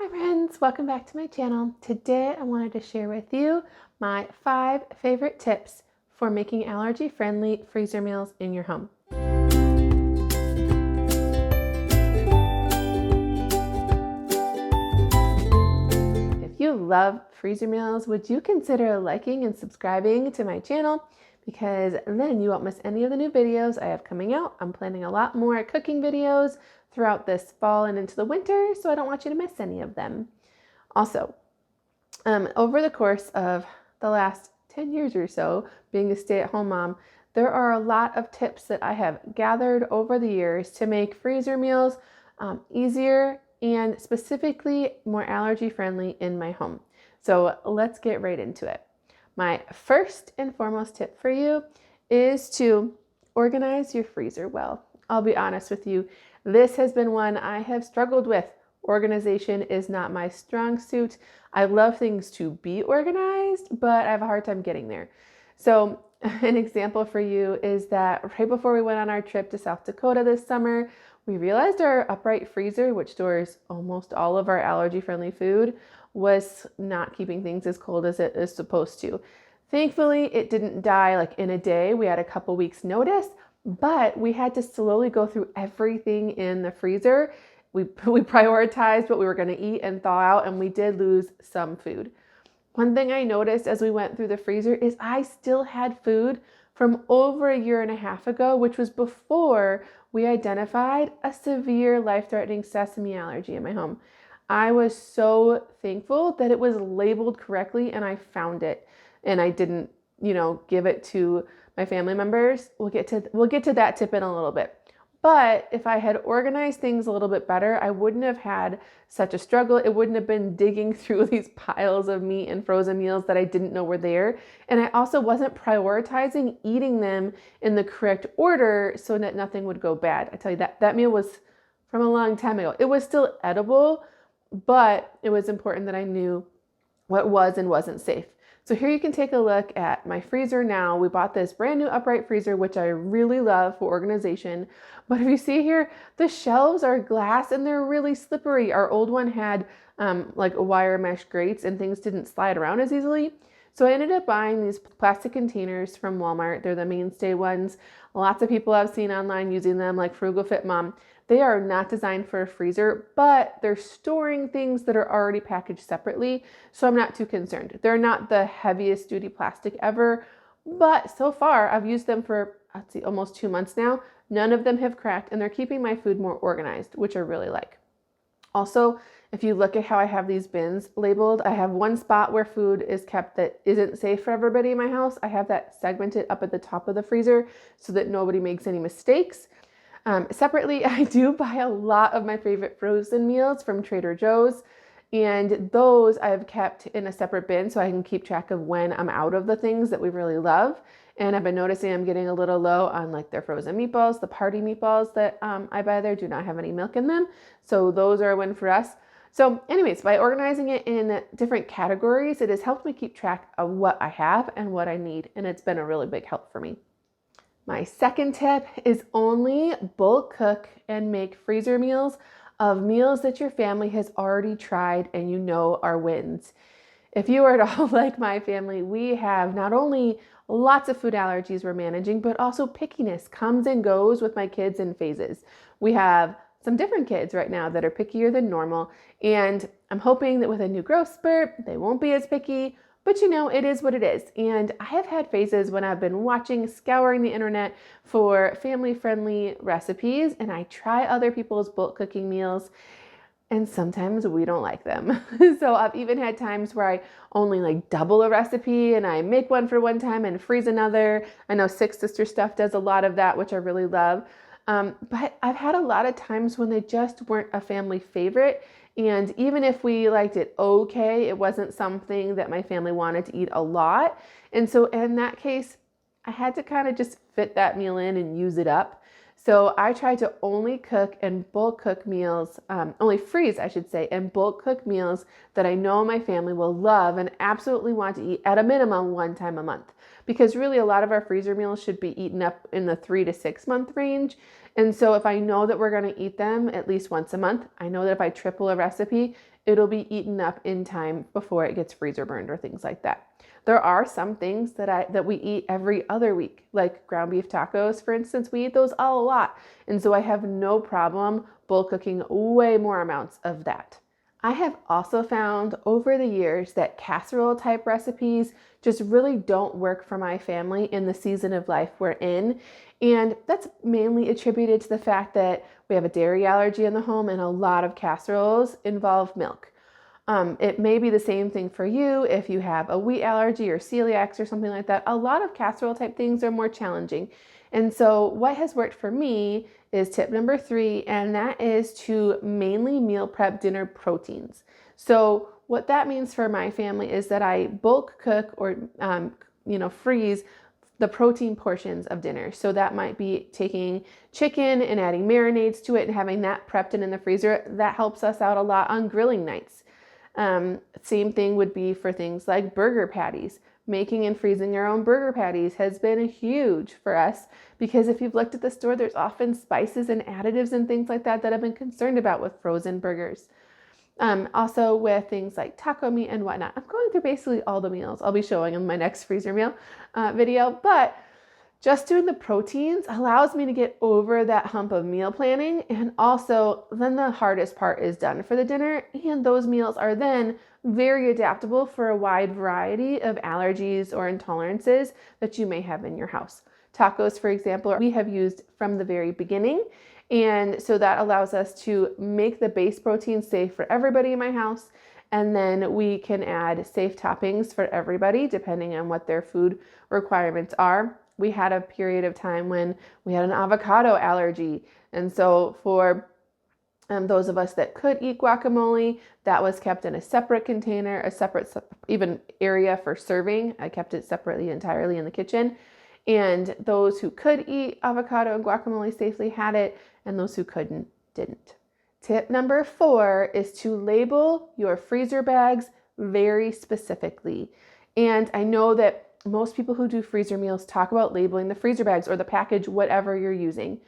Hi friends, welcome back to my channel. Today I wanted to share with you my 5 favorite tips for making allergy-friendly freezer meals in your home. If you love freezer meals, would you consider liking and subscribing to my channel? Because then you won't miss any of the new videos I have coming out. I'm planning a lot more cooking videos throughout this fall and into the winter, so I don't want you to miss any of them. Also, over the course of the last 10 years or so, being a stay-at-home mom, there are a lot of tips that I have gathered over the years to make freezer meals easier and specifically more allergy-friendly in my home. So let's get right into it. My first and foremost tip for you is to organize your freezer well. I'll be honest with you, this has been one I have struggled with. Organization is not my strong suit. I love things to be organized, but I have a hard time getting there. So an example for you is that right before we went on our trip to South Dakota this summer, we realized our upright freezer, which stores almost all of our allergy-friendly food, was not keeping things as cold as it is supposed to. Thankfully, it didn't die like in a day. We had a couple weeks notice, but we had to slowly go through everything in the freezer. We prioritized what we were going to eat and thaw out, and we did lose some food. One thing I noticed as we went through the freezer is I still had food from over a year and a half ago, which was before we identified a severe life-threatening sesame allergy in my home. I was so thankful that it was labeled correctly and I found it and I didn't, give it to my family members. We'll get to that tip in a little bit. But if I had organized things a little bit better, I wouldn't have had such a struggle. It wouldn't have been digging through these piles of meat and frozen meals that I didn't know were there. And I also wasn't prioritizing eating them in the correct order so that nothing would go bad. I tell you, that meal was from a long time ago. It was still edible, but it was important that I knew what was and wasn't safe. So here you can take a look at my freezer now. We bought this brand new upright freezer, which I really love for organization. But if you see here, the shelves are glass and they're really slippery. Our old one had like wire mesh grates and things didn't slide around as easily. So I ended up buying these plastic containers from Walmart. They're the mainstay ones. Lots of people I've seen online using them, like Frugal Fit Mom. They are not designed for a freezer, but they're storing things that are already packaged separately, so I'm not too concerned. They're not the heaviest duty plastic ever, but so far I've used them for, almost 2 months now. None of them have cracked, and they're keeping my food more organized, which I really like. Also, if you look at how I have these bins labeled, I have one spot where food is kept that isn't safe for everybody in my house. I have that segmented up at the top of the freezer so that nobody makes any mistakes. Separately, I do buy a lot of my favorite frozen meals from Trader Joe's, and those I've kept in a separate bin so I can keep track of when I'm out of the things that we really love. And I've been noticing I'm getting a little low on like their frozen meatballs. The party meatballs that I buy there do not have any milk in them, so those are a win for us. So anyways, by organizing it in different categories, it has helped me keep track of what I have and what I need, and it's been a really big help for me. My second tip is only bulk cook and make freezer meals of meals that your family has already tried and you know are wins. If you are at all like my family, we have not only lots of food allergies we're managing, but also pickiness comes and goes with my kids in phases. We have some different kids right now that are pickier than normal, and I'm hoping that with a new growth spurt, they won't be as picky. But it is what it is. And I have had phases when I've been scouring the internet for family-friendly recipes, and I try other people's bulk cooking meals, and sometimes we don't like them. So I've even had times where I only double a recipe and I make one for one time and freeze another. I know Six Sister Stuff does a lot of that, which I really love. But I've had a lot of times when they just weren't a family favorite. And even if we liked it okay, it wasn't something that my family wanted to eat a lot. And so in that case, I had to kind of just fit that meal in and use it up. So I try to only cook and bulk cook meals, only freeze, I should say, and bulk cook meals that I know my family will love and absolutely want to eat at a minimum one time a month. Because really a lot of our freezer meals should be eaten up in the 3 to 6 month range. And so if I know that we're going to eat them at least once a month, I know that if I triple a recipe, it'll be eaten up in time before it gets freezer burned or things like that. There are some things that we eat every other week, like ground beef tacos, for instance. We eat those a lot. And so I have no problem bulk cooking way more amounts of that. I have also found over the years that casserole type recipes just really don't work for my family in the season of life we're in. And that's mainly attributed to the fact that we have a dairy allergy in the home and a lot of casseroles involve milk. It may be the same thing for you if you have a wheat allergy or celiacs or something like that. A lot of casserole type things are more challenging. And so what has worked for me is tip number 3, and that is to mainly meal prep dinner proteins. So what that means for my family is that I bulk cook or freeze the protein portions of dinner. So that might be taking chicken and adding marinades to it and having that prepped and in the freezer. That helps us out a lot on grilling nights. Same thing would be for things like burger patties. Making and freezing our own burger patties has been huge for us because if you've looked at the store, there's often spices and additives and things like that I've been concerned about with frozen burgers. Also with things like taco meat and whatnot. I'm going through basically all the meals I'll be showing in my next freezer meal video, but just doing the proteins allows me to get over that hump of meal planning, and also then the hardest part is done for the dinner, and those meals are then very adaptable for a wide variety of allergies or intolerances that you may have in your house. Tacos, for example, we have used from the very beginning, and so that allows us to make the base protein safe for everybody in my house, and then we can add safe toppings for everybody depending on what their food requirements are. We had a period of time when we had an avocado allergy. And so for those of us that could eat guacamole, that was kept in a separate container, a separate even area for serving. I kept it separately entirely in the kitchen. And those who could eat avocado and guacamole safely had it, and those who couldn't, didn't. Tip number 4 is to label your freezer bags very specifically. And I know that most people who do freezer meals talk about labeling the freezer bags or the package, whatever you're using.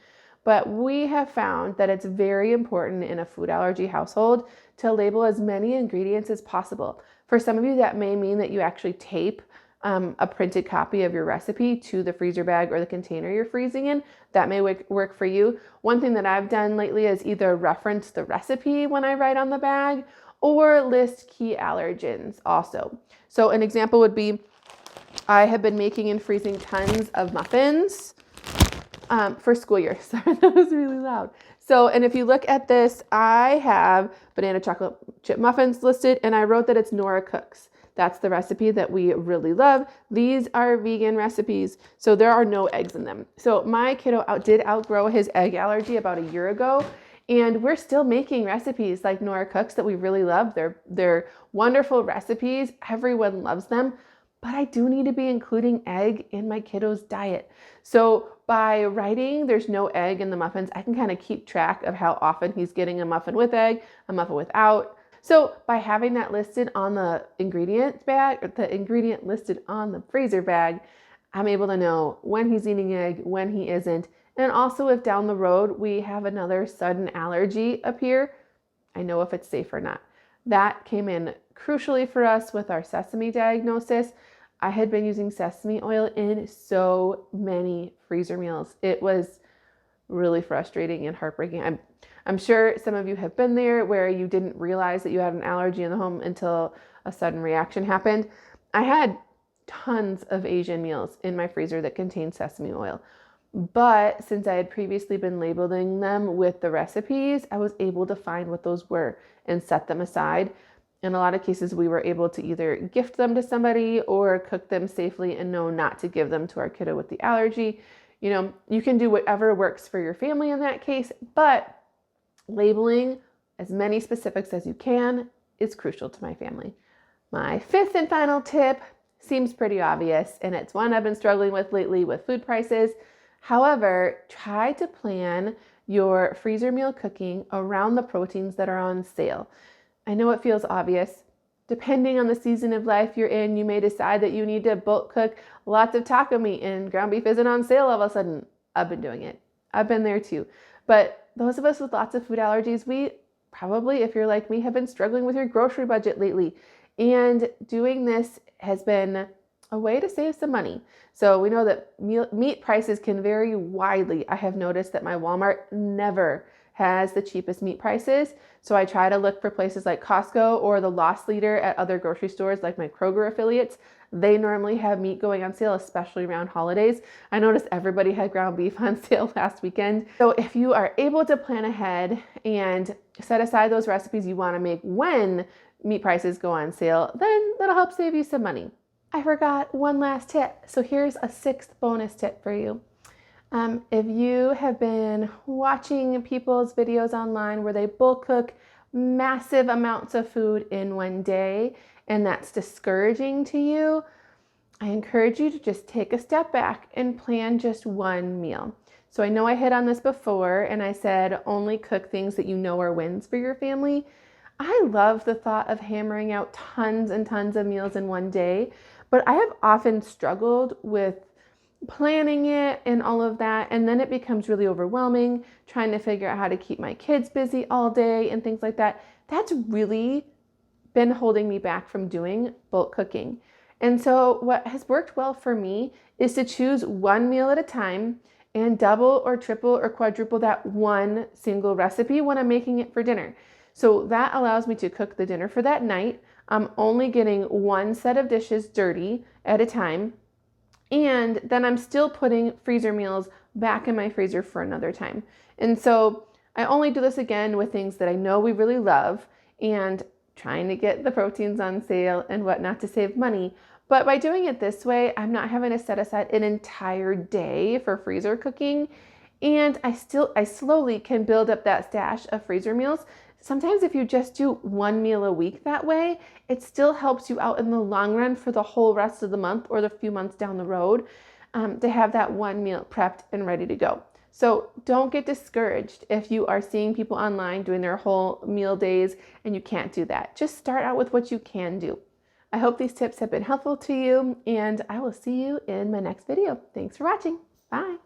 But we have found that it's very important in a food allergy household to label as many ingredients as possible. For some of you, that may mean that you actually tape a printed copy of your recipe to the freezer bag or the container you're freezing in. That may work for you. One thing that I've done lately is either reference the recipe when I write on the bag or list key allergens also. So an example would be, I have been making and freezing tons of muffins for school year. Sorry, that was really loud. So, and if you look at this, I have banana chocolate chip muffins listed, and I wrote that it's Nora Cooks. That's the recipe that we really love. These are vegan recipes, so there are no eggs in them. So my kiddo did outgrow his egg allergy about a year ago, and we're still making recipes like Nora Cooks that we really love. They're wonderful recipes. Everyone loves them. But I do need to be including egg in my kiddo's diet. So by writing there's no egg in the muffins, I can kind of keep track of how often he's getting a muffin with egg, a muffin without. So by having that listed on the ingredient bag, or the ingredient listed on the freezer bag, I'm able to know when he's eating egg, when he isn't. And also if down the road we have another sudden allergy appear, I know if it's safe or not. That came in crucially for us with our sesame diagnosis. I had been using sesame oil in so many freezer meals. It was really frustrating and heartbreaking. I'm sure some of you have been there where you didn't realize that you had an allergy in the home until a sudden reaction happened. I had tons of Asian meals in my freezer that contained sesame oil. But since I had previously been labeling them with the recipes, I was able to find what those were and set them aside. In a lot of cases, we were able to either gift them to somebody or cook them safely and know not to give them to our kiddo with the allergy. You know, you can do whatever works for your family in that case, but labeling as many specifics as you can is crucial to my family. My 5th and final tip seems pretty obvious, and it's one I've been struggling with lately with food prices. However, try to plan your freezer meal cooking around the proteins that are on sale. I know it feels obvious. Depending on the season of life you're in, you may decide that you need to bulk cook lots of taco meat and ground beef isn't on sale all of a sudden. I've been doing it. I've been there too. But those of us with lots of food allergies, we probably, if you're like me, have been struggling with your grocery budget lately. And doing this has been a way to save some money. So we know that meat prices can vary widely. I have noticed that my Walmart never has the cheapest meat prices. So I try to look for places like Costco or the loss leader at other grocery stores like my Kroger affiliates. They normally have meat going on sale, especially around holidays. I noticed everybody had ground beef on sale last weekend. So if you are able to plan ahead and set aside those recipes you want to make when meat prices go on sale, then that'll help save you some money. I forgot one last tip. So here's a 6th bonus tip for you. If you have been watching people's videos online where they bulk cook massive amounts of food in one day, and that's discouraging to you, I encourage you to just take a step back and plan just one meal. So I know I hit on this before and I said only cook things that you know are wins for your family. I love the thought of hammering out tons and tons of meals in one day, but I have often struggled with planning it and all of that, and then it becomes really overwhelming trying to figure out how to keep my kids busy all day and things like that. That's really been holding me back from doing bulk cooking. And so what has worked well for me is to choose one meal at a time and double or triple or quadruple that one single recipe when I'm making it for dinner. So that allows me to cook the dinner for that night. I'm only getting one set of dishes dirty at a time. And then I'm still putting freezer meals back in my freezer for another time. And so I only do this again with things that I know we really love and trying to get the proteins on sale and whatnot to save money. But by doing it this way, I'm not having to set aside an entire day for freezer cooking. And I slowly can build up that stash of freezer meals. Sometimes if you just do one meal a week that way, it still helps you out in the long run for the whole rest of the month or the few months down the road to have that one meal prepped and ready to go. So don't get discouraged if you are seeing people online doing their whole meal days and you can't do that. Just start out with what you can do. I hope these tips have been helpful to you, and I will see you in my next video. Thanks for watching. Bye.